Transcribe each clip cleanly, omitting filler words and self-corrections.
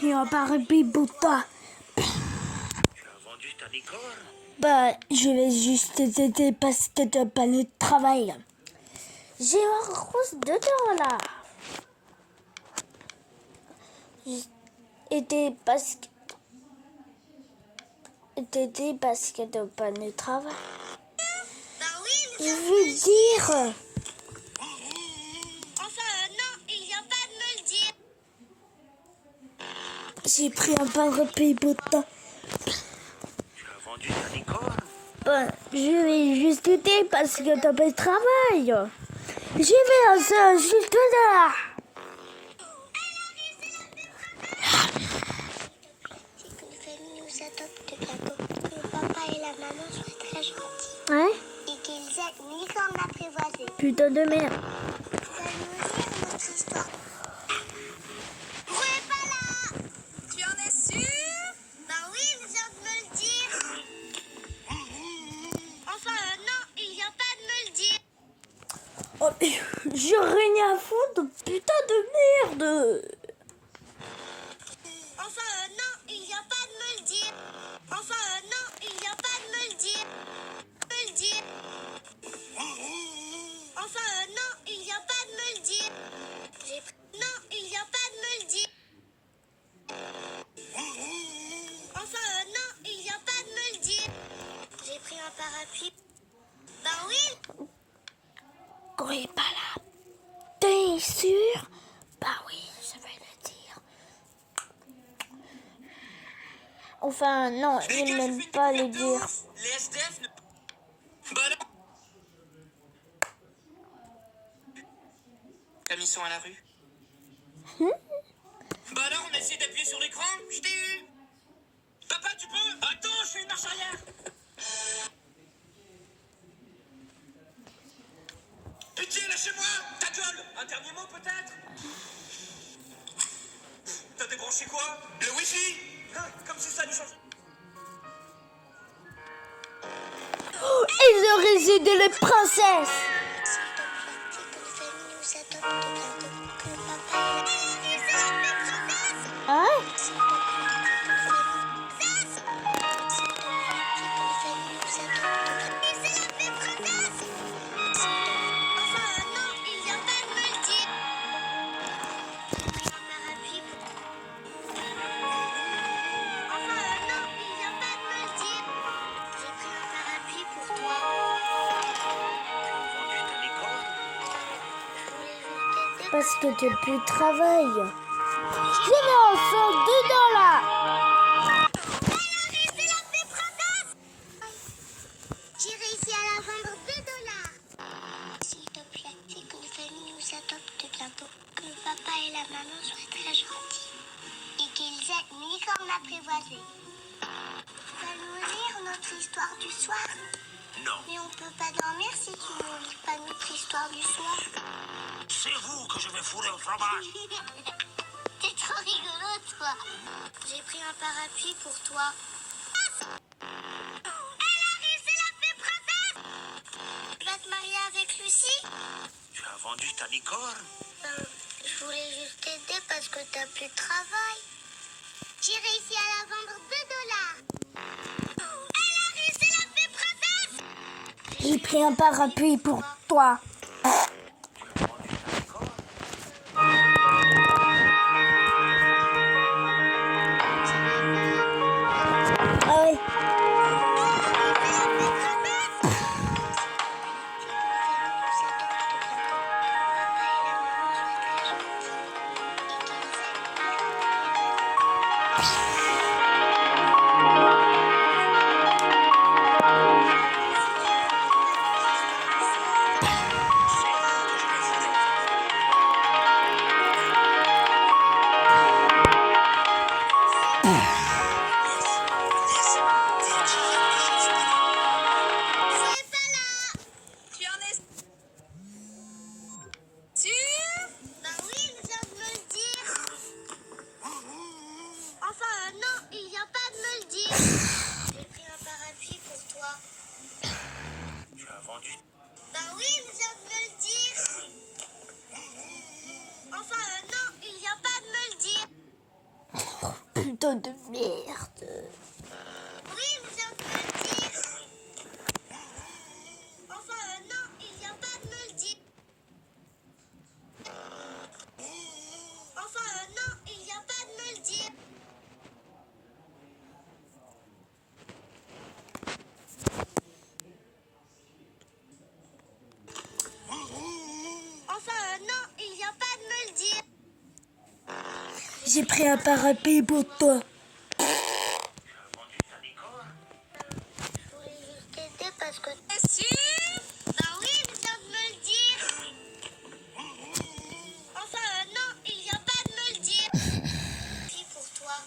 Et on va répéter. Tu as vendu ta licorne? Bah, je vais juste t'aider parce que t'as pas le travail. J'ai un rose dedans là. T'aider parce que t'as pas le travail. Bah oui, Je veux dire. enfin, non, il vient pas de me le dire. J'ai pris un pain repas bouton. Tu as vendu ta licorne? Bah, je vais juste t'aider parce que t'as pas de travail. Je vais ça juste là. Si que la famille nous adopte bientôt, que le papa et la maman soient très gentils. Ouais? Et qu'ils aient une licorne apprivoisée. Putain de merde. Tu vas nous lire notre histoire. Vous n'êtes pas là? Tu en es sûr? Bah oui, il vient de me le dire. Enfin, non, il vient pas de me le dire. Oh, j'ai rien à foutre, putain de merde. Enfin, non, il vient pas de me le dire. Enfin, non, il vient pas de me le dire. Me le dire. Enfin, non, il vient pas de me le dire. Non, il vient pas de me le dire. Enfin, non, il vient pas de me le dire. J'ai pris un parapluie. Bah oui. Quand il est pas là. T'es sûr? Bah oui, je vais le dire. Enfin, non, il n'aime pas le dire. Les SDF ne... Bah non. T'as mis son à la rue? Bah non, on a essayé d'appuyer sur l'écran, je t'ai eu. Papa, tu peux? Attends, je fais une marche arrière. Pitié, lâchez-moi. Ta gueule. Un dernier mot peut-être? T'as débranché quoi? Le wifi? Non, comme si ça nous change. Oh, ils ont résidé les princesses. Hein? Parce que t'as plus de travail. Je vais en faire dedans là. J'ai réussi à la vendre 2 $. S'il te plaît, c'est que la famille nous adopte bientôt. Que le papa et la maman soient très gentils. Et qu'ils aient une licorne apprivoisée. Tu vas nous lire notre histoire du soir? Non. Mais on peut pas dormir si tu ne lis pas notre histoire du soir. C'est vous que je vais fourrer au fromage. T'es trop rigolo, toi. J'ai pris un parapluie pour toi. Elle arrive, c'est la fée princesse. Tu vas te marier avec Lucie? Tu as vendu ta licorne? Je voulais juste t'aider parce que t'as plus de travail. J'ai réussi à la vendre 2 $. Elle arrive, c'est la fée princesse. J'ai pris un parapluie pour toi. Ah oui. putain de merde. Oui, il vient de me le dire. Enfin, non, il vient pas de me le dire. Enfin, non, il vient pas de me le dire. Enfin, non, il vient pas de me le dire. J'ai pris un parapluie pour toi. Je voulais juste t'aider parce que... T'es sûr? Bah oui, il vient de me le dire. Enfin, non, il vient pas de me le dire. Puis pour toi.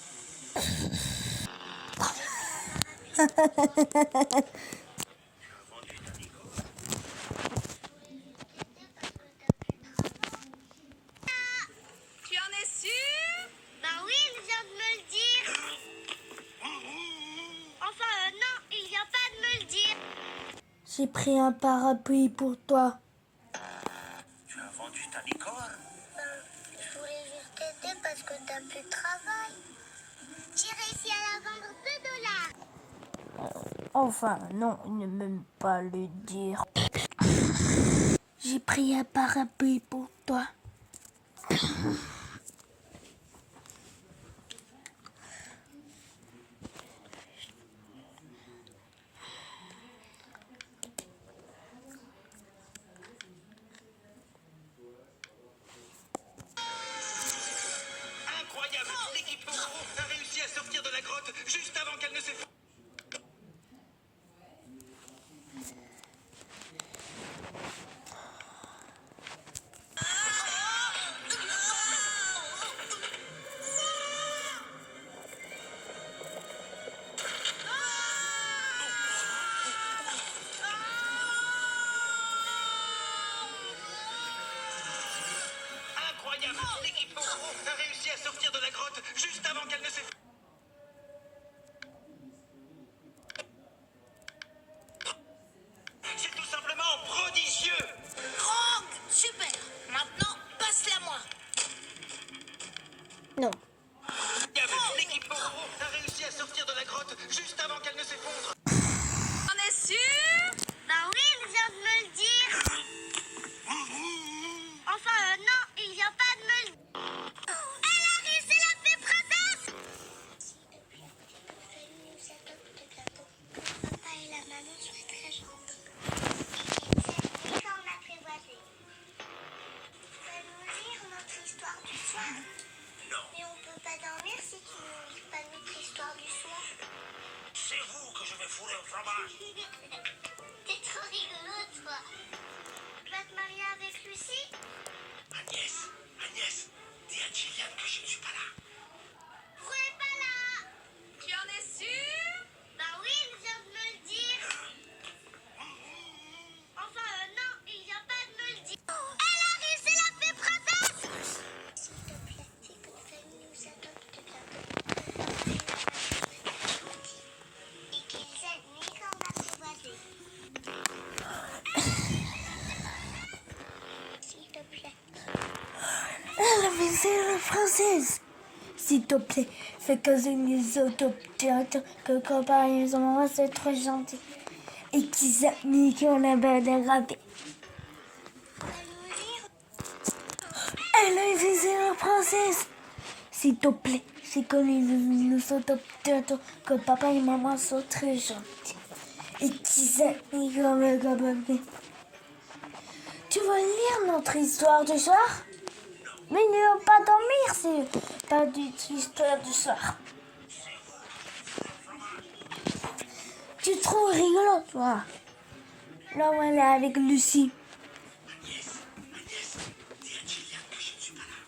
Tu en es sûr? Bah oui, il vient de me le dire. Enfin, non, il vient pas de me le dire. J'ai pris un parapluie pour toi. Tu as vendu ta licorne? Je voulais juste t'aider parce que t'as plus de travail. J'ai réussi à la vendre 2 $. Enfin, non, ne même pas le dire. J'ai pris un parapluie pour toi. Incroyable! L'équipe Euro a réussi à sortir de la grotte juste avant qu'elle ne s'effondre. Incroyable! L'équipe Euro a réussi à sortir de la grotte juste avant qu'elle ne s'effondre. C'est tout simplement prodigieux! Franck, super. Maintenant, passe-la moi. Non. L'équipe Euro a réussi à sortir de la grotte juste avant qu'elle ne s'effondre. On est sûr? Bah oui, il vient de me le dire. Enfin, non, il vient pas de me le dire. Elle arrive, c'est la fée princesse. S'il te plaît, fais-nous nous adopte bientôt. Papa et la maman soient très gentils. Et quand on a apprivoisé. Tu vas nous lire notre histoire du soir? Non, Mais on peut pas dormir si tu nous lis pas notre histoire du soir. c'est vous que je vais fourrer au fromage. T'es trop rigolo, toi. Tu vas te marier avec Lucie? Agnès, dis à Gillian que je ne suis pas là. Vous êtes pas là. Tu en es sûr? Bah oui, il vient de me le dire. Enfin, non, il vient pas de me le dire. Elle arrive, c'est la fée princesse. S'il te plaît, c'est qu'une famille nous adopte bientôt. Et qu'ils aiment ni quand on a apprivoisé. S'il te plaît. Elle avait c'est la française. S'il te plaît, fais que les autres que copains et son maman c'est trop gentil. Et qu'ils aiment qu'on a bien dérapé. Tu vas nous lire? Elle avait c'est la française. S'il te plaît, fais que les autres que papa et maman sont très gentils. Et qu'ils aiment qu'on a bien dérapé. Tu veux lire notre histoire du soir? Mais ne va pas dormir, c'est pas du tout l'histoire du soir. Tu es trop rigolo, toi. Là où elle est avec Lucie. Agnès, dis à Gillian que je ne suis pas là.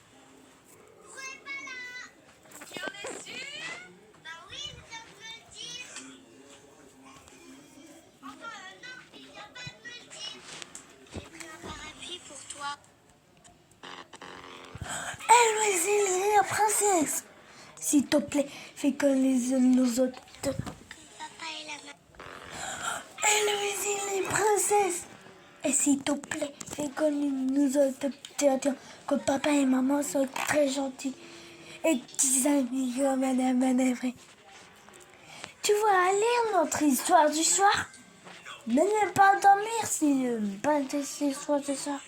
Vous êtes pas là. Tu en es sûr? Bah oui, il vient de me le dire. Enfin, non, il vient pas de me le dire. J'ai pris un parapluie pour toi. Elle va essayer la princesse. S'il te plaît, fais que nos autres. Que papa et la maman. Elle va essayer les princesses. Et s'il te plaît, fais que nous autres que papa et maman sont très gentils. et petits amis comme Madame Manavry. Tu vas lire notre histoire du soir, mais ne pas dormir si pas de l'histoire du soir.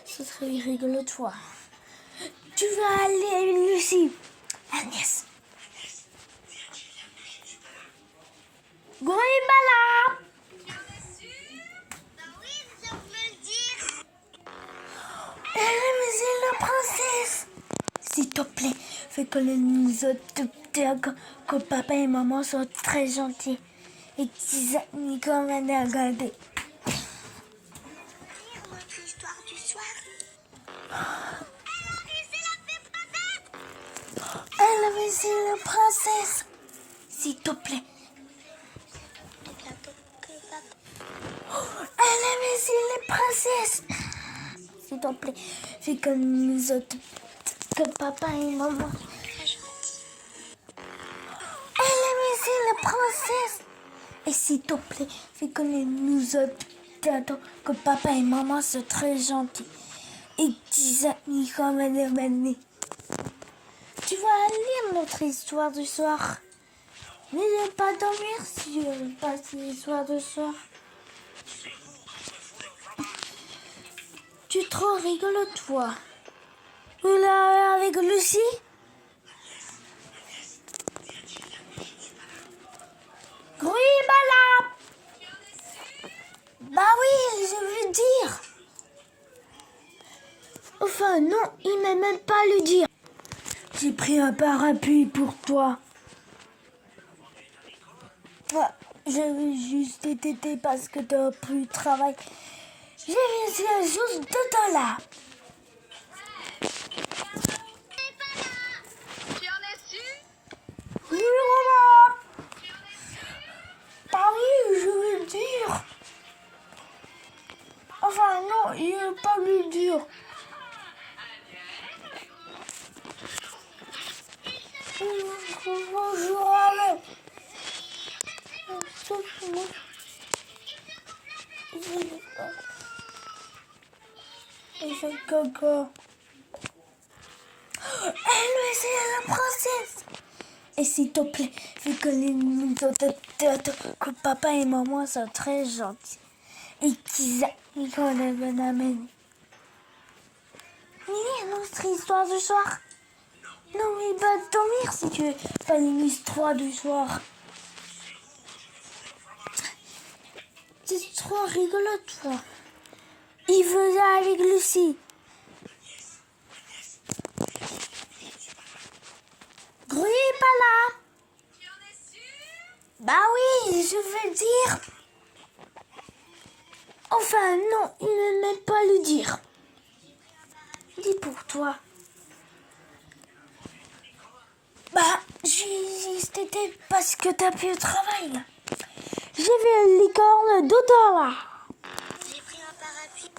Ce serait rigolo, toi. Tu vas aller avec Lucie, Agnès. Gourimala. Bah oui, je peux le dire. Mais c'est la princesse. S'il te plaît, fais que nous autres que papa et maman sont très gentils et qu'ils aiment comme un regardé. Lire notre histoire du soir. Elle avait c'est la princesse. S'il te plaît. De bientôt que papa. Elle avait c'est la princesse. S'il te plaît, fais que nous autres que papa et maman. Très gentil. Elle avait c'est la princesse. Et s'il te plaît, fais que nous autres que papa et maman sont très gentils et qu'ils aiment comme un aimé. Tu vas lire notre histoire du soir. Mais ne pas dormir si tu veux pas l'histoire du soir. Tu es trop rigolo, toi. Ou là, avec Lucie? Gourimala. Bah oui, je veux dire. Enfin, non, il m'a même pas le dire. J'ai pris un parapluie pour toi. J'avais juste été parce que t'as plus de travail. J'ai laissé juste $2. Tu en es sûr? Oui, maman. Bah oui, je veux dire. Enfin, non, il n'est pas le dire. Bonjour, avec. Et c'est caca. Elle, c'est la princesse. Et s'il te plaît, fais que que papa et maman sont très gentils. Et qu'ils aiment qu'on a bonne amène. Lire notre histoire du soir. Non, mais va dormir si tu veux pas une histoire du soir. C'est trop rigolo, toi. Il faisait avec Lucie. Grouille pas là. Tu en es sûr? Bah oui, je veux dire. Enfin, non, il ne m'aime pas le dire. Dis pour toi. Bah, j'ai juste été parce que t'as plus de travail. J'ai vu une licorne $2. J'ai pris un parapluie.